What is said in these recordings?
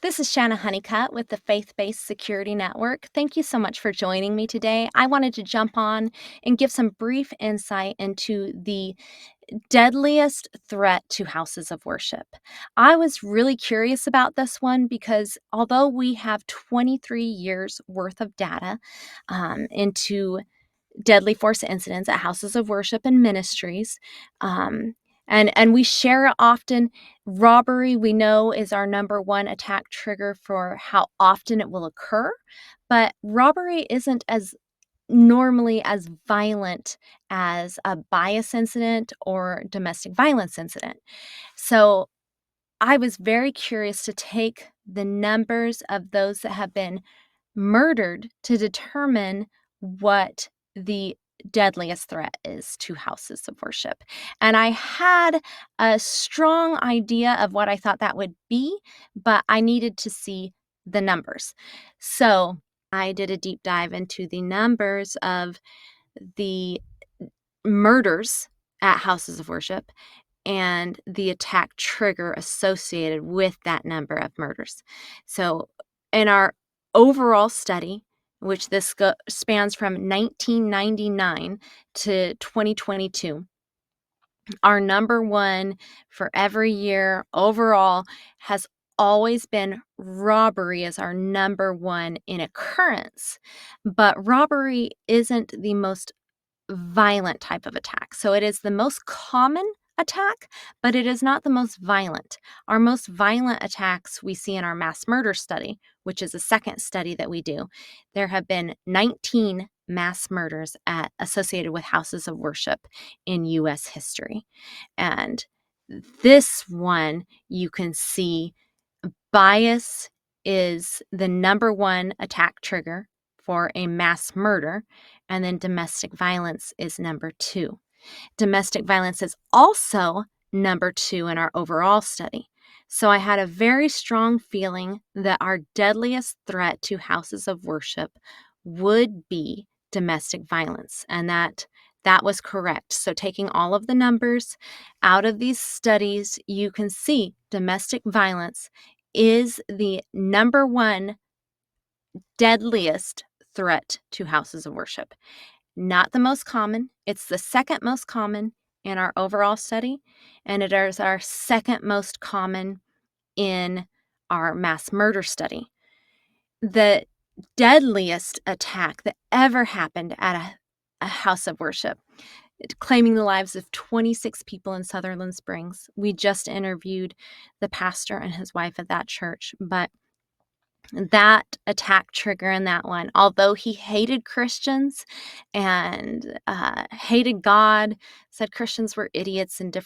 This is Shanna Honeycutt with the Faith-Based Security Network. Thank you so much for joining me today. I wanted to jump on and give some brief insight into the deadliest threat to houses of worship. I was really curious about this one because although we have 23 years worth of data into deadly force incidents at houses of worship and ministries. And we share it often. Robbery, we know, is our number one attack trigger for how often it will occur. But robbery isn't as normally as violent as a bias incident or domestic violence incident. So I was very curious to take the numbers of those that have been murdered to determine what the deadliest threat is to houses of worship. And I had a strong idea of what I thought that would be, but I needed to see the numbers. So I did a deep dive into the numbers of the murders at houses of worship and the attack trigger associated with that number of murders. So in our overall study, which this spans from 1999 to 2022, our number one for every year overall has always been robbery as our number one in occurrence. But robbery isn't the most violent type of attack. So it is the most common attack, but it is not the most violent. Our most violent attacks we see in our mass murder study, which is a second study that we do. There have been 19 mass murders associated with houses of worship in U.S. history. And this one, you can see bias is the number one attack trigger for a mass murder, and then domestic violence is number two. Domestic violence is also number two in our overall study. So I had a very strong feeling that our deadliest threat to houses of worship would be domestic violence, and that was correct. So taking all of the numbers out of these studies, you can see domestic violence is the number one deadliest threat to houses of worship. Not the most common. It's the second most common in our overall study, and it is our second most common in our mass murder study. The deadliest attack that ever happened at a house of worship, claiming the lives of 26 people in Sutherland Springs. We just interviewed the pastor and his wife at that church, but that attack trigger in that one, although he hated Christians and hated God, said Christians were idiots and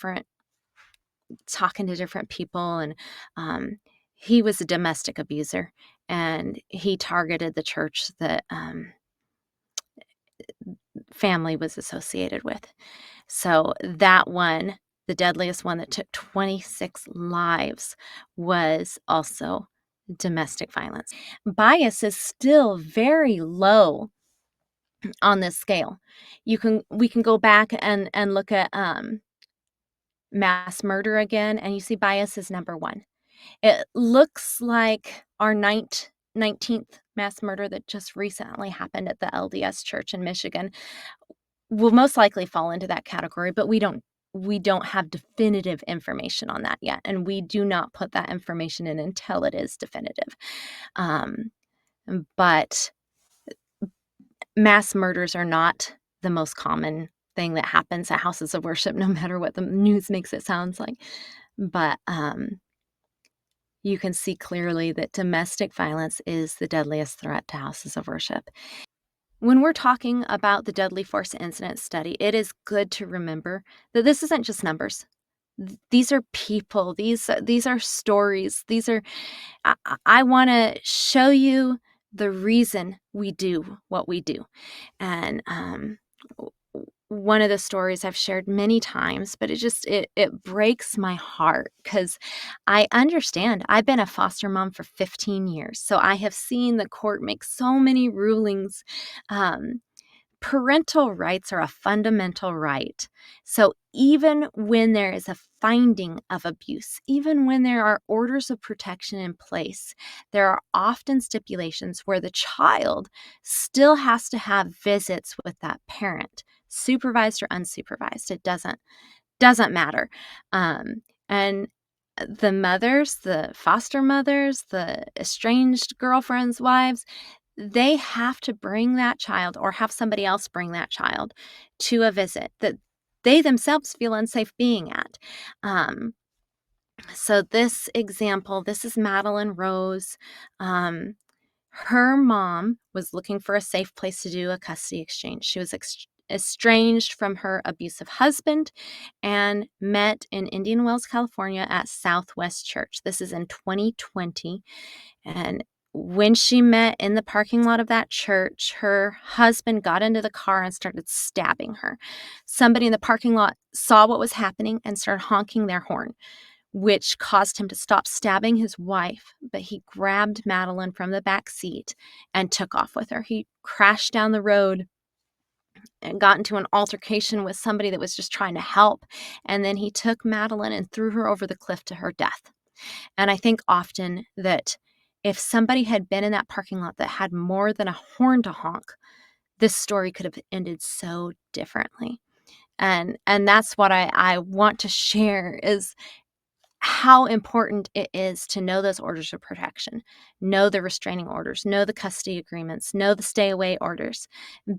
talking to different people, and he was a domestic abuser, and he targeted the church that family was associated with. So that one, the deadliest one that took 26 lives, was also domestic violence. Bias is still very low on this scale. We can go back and look at mass murder again, and you see bias is number one. It looks like our 19th mass murder that just recently happened at the LDS church in Michigan will most likely fall into that category, but we don't have definitive information on that yet, and we do not put that information in until it is definitive. But mass murders are not the most common thing that happens at houses of worship, no matter what the news makes it sound like. But you can see clearly that domestic violence is the deadliest threat to houses of worship. When we're talking about the deadly force incident study, it is good to remember that this isn't just numbers. These are people. These are stories. I want to show you the reason we do what we do. And one of the stories I've shared many times, but it breaks my heart because I understand. I've been a foster mom for 15 years, so I have seen the court make so many rulings. Parental rights are a fundamental right. So even when there is a finding of abuse. Even when there are orders of protection in place, there are often stipulations where the child still has to have visits with that parent, supervised or unsupervised. It doesn't matter. And the mothers, the foster mothers, the estranged girlfriends, wives, they have to bring that child or have somebody else bring that child to a visit that they themselves feel unsafe being at. Um, so this example, this is Madeline Rose. Her mom was looking for a safe place to do a custody exchange. She was estranged from her abusive husband and met in Indian Wells, California at Southwest Church. This is in 2020. And when she met in the parking lot of that church, her husband got into the car and started stabbing her. Somebody in the parking lot saw what was happening and started honking their horn, which caused him to stop stabbing his wife. But he grabbed Madeline from the back seat and took off with her. He crashed down the road and got into an altercation with somebody that was just trying to help. And then he took Madeline and threw her over the cliff to her death. And I think often that if somebody had been in that parking lot that had more than a horn to honk, this story could have ended so differently. And that's what I want to share is how important it is to know those orders of protection, know the restraining orders, know the custody agreements, know the stay away orders.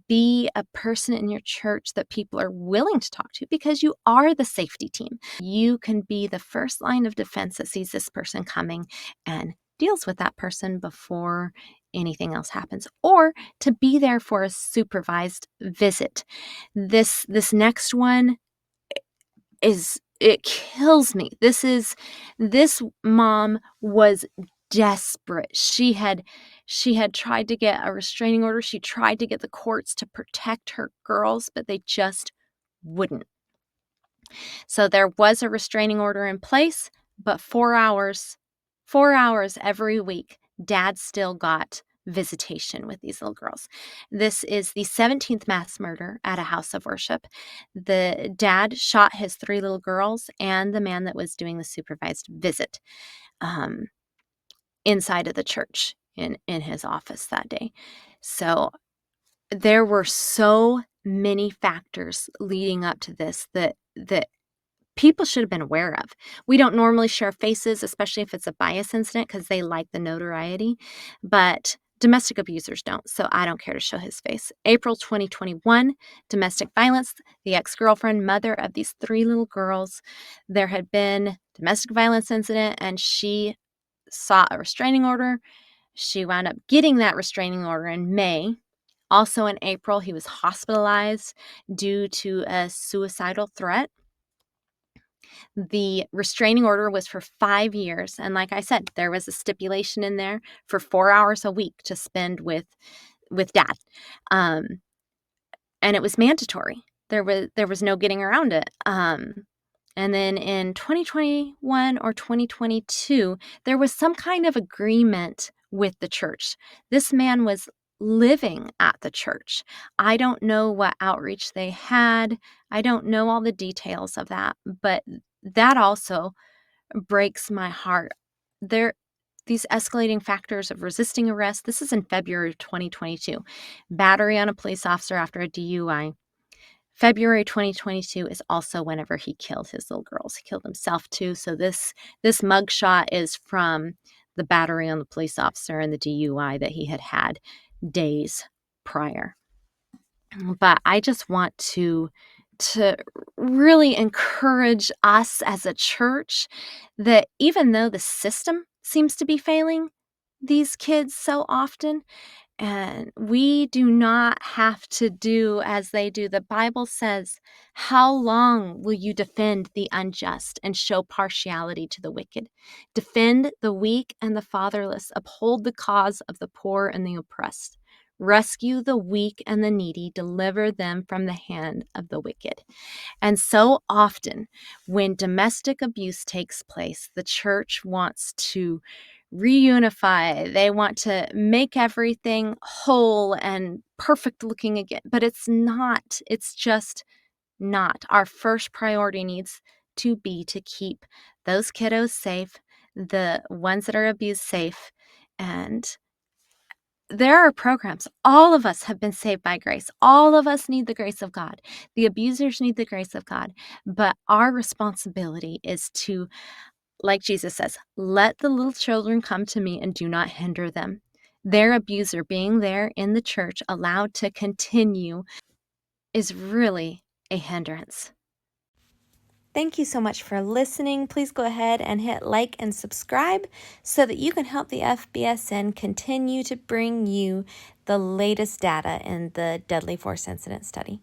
Be a person in your church that people are willing to talk to because you are the safety team. You can be the first line of defense that sees this person coming and deals with that person before anything else happens, or to be there for a supervised visit. This next one it kills me. This mom was desperate. She had tried to get a restraining order. She tried to get the courts to protect her girls, but they just wouldn't. So there was a restraining order in place, but 4 hours every week, Dad still got visitation with these little girls. This is the 17th mass murder at a house of worship. The dad shot his 3 little girls and the man that was doing the supervised visit inside of the church in his office that day. So there were so many factors leading up to this that people should have been aware of. We don't normally share faces, especially if it's a bias incident, because they like the notoriety, but domestic abusers don't, so I don't care to show his face. April 2021, domestic violence, the ex-girlfriend, mother of these 3 little girls. There had been domestic violence incident, and she sought a restraining order. She wound up getting that restraining order in May. Also in April, he was hospitalized due to a suicidal threat. The restraining order was for 5 years, and like I said, there was a stipulation in there for 4 hours a week to spend with Dad, and it was mandatory. There was no getting around it. And then in 2021 or 2022, there was some kind of agreement with the church. This man was living at the church. I don't know what outreach they had. I don't know all the details of that, but that also breaks my heart. These escalating factors of resisting arrest. This is in February of 2022. Battery on a police officer after a DUI. February 2022 is also whenever he killed his little girls. He killed himself too. So this mugshot is from the battery on the police officer and the DUI that he had days prior. But I just want to really encourage us as a church that even though the system seems to be failing these kids so often, and we do not have to do as they do. The Bible says, "How long will you defend the unjust and show partiality to the wicked? Defend the weak and the fatherless. Uphold the cause of the poor and the oppressed. Rescue the weak and the needy. Deliver them from the hand of the wicked." And so often when domestic abuse takes place, the church wants to reunify. They want to make everything whole and perfect looking again, but it's not. It's just not. Our first priority needs to be to keep those kiddos safe, the ones that are abused safe. And there are programs. All of us have been saved by grace. All of us need the grace of God. The abusers need the grace of God. But our responsibility is to, like Jesus says, let the little children come to me and do not hinder them. Their abuser being there in the church, allowed to continue, is really a hindrance. Thank you so much for listening. Please go ahead and hit like and subscribe so that you can help the FBSN continue to bring you the latest data in the deadly force incident study.